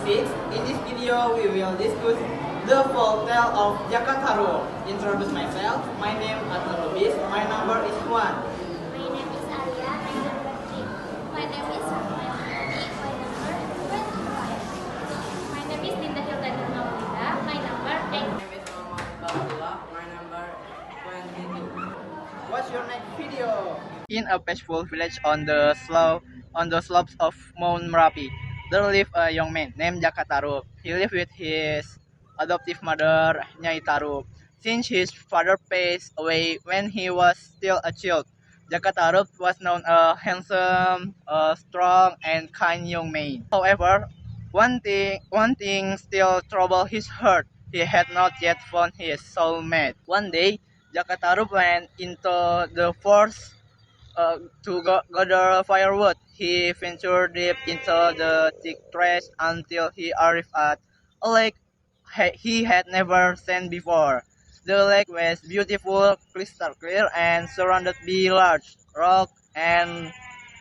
6. In this video, we will discuss the folktale of Jakataru. Introduce myself. My name is Adnan Lubis. My number is 1. My name is Alia, my number 3. My name is Rahmayani, my number 25. My name is Dinda Hildani Maulida, my number 8. My name is Muhammad Bahatullah, my number 22. Watch your next video. In a peaceful village on the slopes of Mount Merapi, there lived a young man named Jakataru. He lived with his adoptive mother, Nyai Tarup. Since his father passed away when he was still a child, Jakatarup was known a handsome, strong, and kind young man. However, one thing still troubled his heart. He had not yet found his soulmate. One day, Jakatarup went into the forest to gather firewood. He ventured deep into the thick trash until he arrived at a lake he had never seen before. The lake was beautiful, crystal clear, and surrounded by large rock and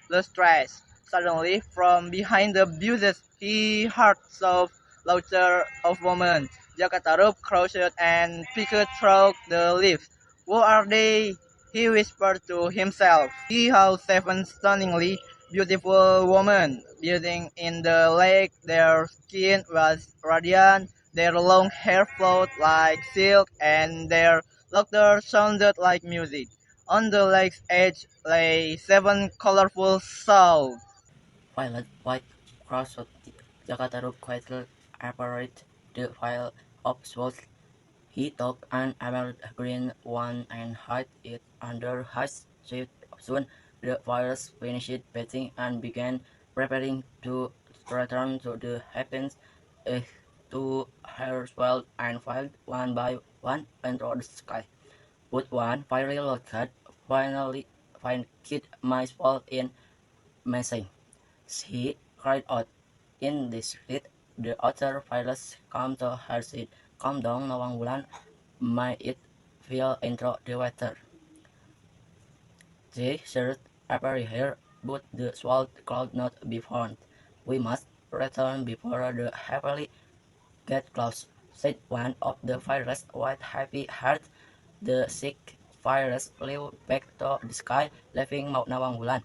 loose trash. Suddenly, from behind the bushes, he heard soft laughter of women. Jakatarup crouched and peeked through the leaves. Who are they? He whispered to himself. He saw 7 stunningly beautiful women bathing in the lake. Their skin was radiant, their long hair flowed like silk, and their laughter sounded like music. On the lake's edge lay 7 colorful souls. Violet White crossed Jakataru quietly approached the file of swords. He took an emerald green one and hid it under his shirt. Soon the virus finished bathing and began preparing to return to the heavens. Uh, Two hairs swelled and filed one by one into the sky. Put one fiery rocket finally find Kid my fault in messing. She cried out. In this fit, the other pilots come to her seat. Calm down, Nawang Wulan. May it fell into the water. They searched everywhere, but the sword could not be found. We must return before the heavily get close, said one of the fires with heavy heart. The sick fires flew back to the sky, leaving Nawang Wulan.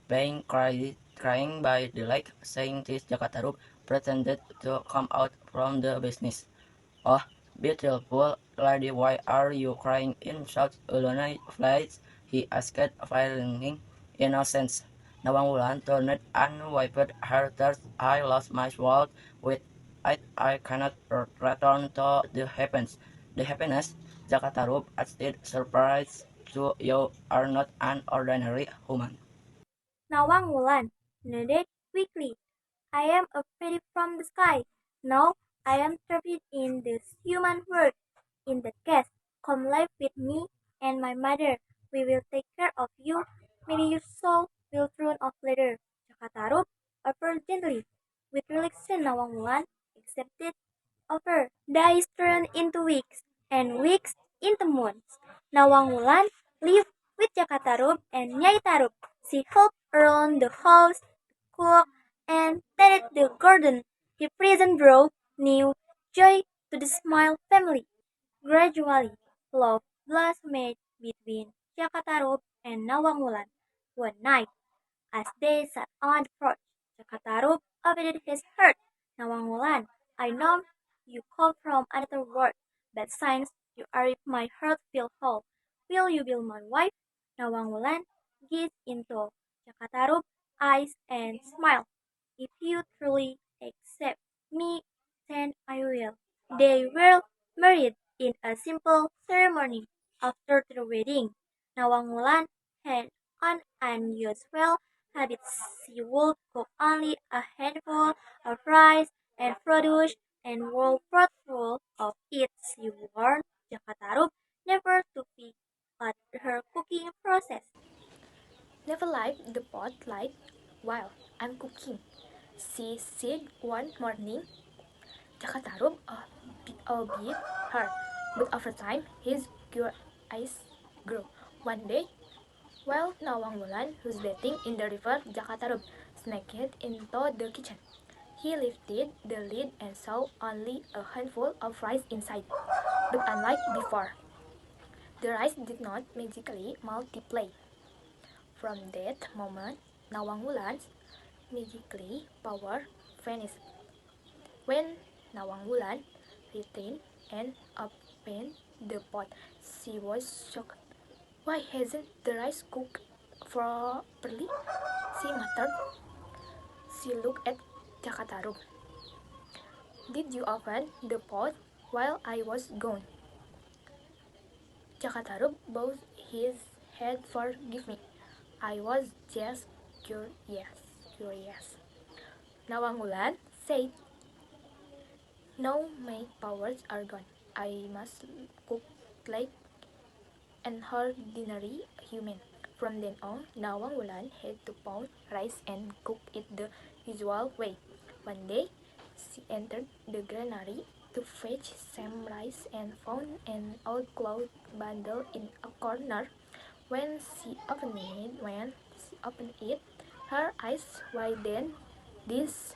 Being crying by the lake, scientist Jakatarup pretended to come out from the business. Oh, beautiful lady, why are you crying in such a lonely place? He asked, feeling innocence. Nawang turned and wiped her tears. I lost my world. With it, I cannot return to the heavens. The happiness, Jakatarup asked, surprised to you are not an ordinary human. Nawang Wulan nodded quickly. I am a fairy from the sky. Now I am trapped in this human world. In that case, come live with me and my mother. We will take care of you. Maybe your soul will turn off later. Jakatarup offered gently. With relaxation, Nawang Wulan accepted offer. Days turned into weeks, and weeks into months. Nawang Wulan lived with Jakatarup and Nyai Tarup. She helped around the house, cook, and tended the garden. Her presence brought new joy to the Smile family. Gradually, love blossomed between Jakatarup and Nawang Wulan. One night, as they sat on the porch, Jakatarup opened his heart. Nawang Wulan, I know you come from another world, but since you are if my heart feel whole, will you be my wife? Nawang Wulan gazed into Jakatarup eyes and smiled. If you truly accept me, then I will. They were married in a simple ceremony. After the wedding, Nawang Wulan had an unusual habit. She would cook only a handful of rice and produce and were proudful of it. She warned Jakatarup never to peek at her cooking process. Never light the pot light while I'm cooking, she said one morning. Jakatarup obeyed her, but over time his eyes grew. One day, while Nawang Wulan was bathing in the river, Jakatarup sneaked into the kitchen. He lifted the lid and saw only a handful of rice inside. But unlike before, the rice did not magically multiply. From that moment, Nawang Wulan's magically power vanished. When Nawang Wulan returned and opened the pot, she was shocked. Why hasn't the rice cooked properly? She muttered. She looked at Jakatarup. Did you open the pot while I was gone? Jakatarup bowed his head. Forgive me. I was just curious. Nawang Wulan said, now my powers are gone. I must cook like an ordinary human. From then on, Nawang Wulan had to pound rice and cook it the usual way. One day, she entered the granary to fetch some rice and found an old cloth bundle in a corner. When she opened it, her eyes widened. This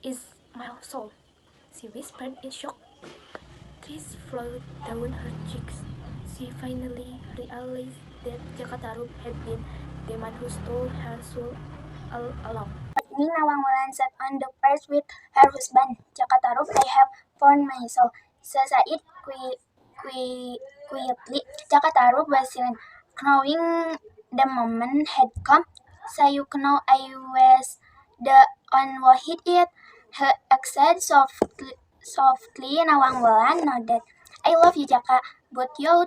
is my soul, she whispered in shock. Tears flowed down her cheeks. She finally realized that Jakatarup had been the man who stole her soul all along. Evening, Nawang Wulan sat on the porch with her husband, Jakatarup. I have found my soul, she said quietly. Jakatarup was silent, knowing the moment had come. So you know I was the one who hid it, he said softly. Nawang Wulan nodded. I love you, Jaka, but you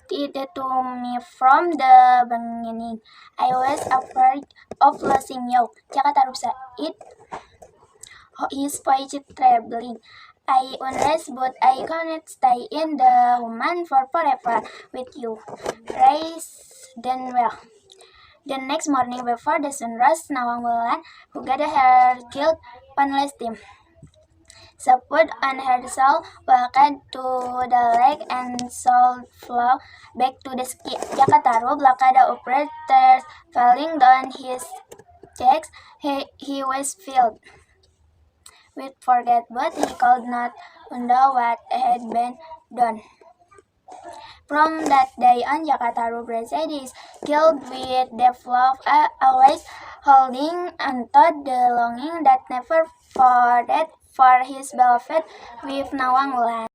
did it to me from the beginning. I was afraid of losing you. Jakatarup said, his voice trembling. I honest, but I cannot stay in the woman for forever with you. Rise then well. The next morning before the sun rose, Nawang Wulan, who gathered her guilt, paneless team. She put on her shawl, walked to the lake, and sold flow back to the ski. Jakatarup looked upward, tears falling down his cheeks. He was filled with regret, but he could not undo what had been done. From that day on, Jakatarup raised his guilt with deep love, always holding onto the longing that never faded for his beloved with Nawang Wulan.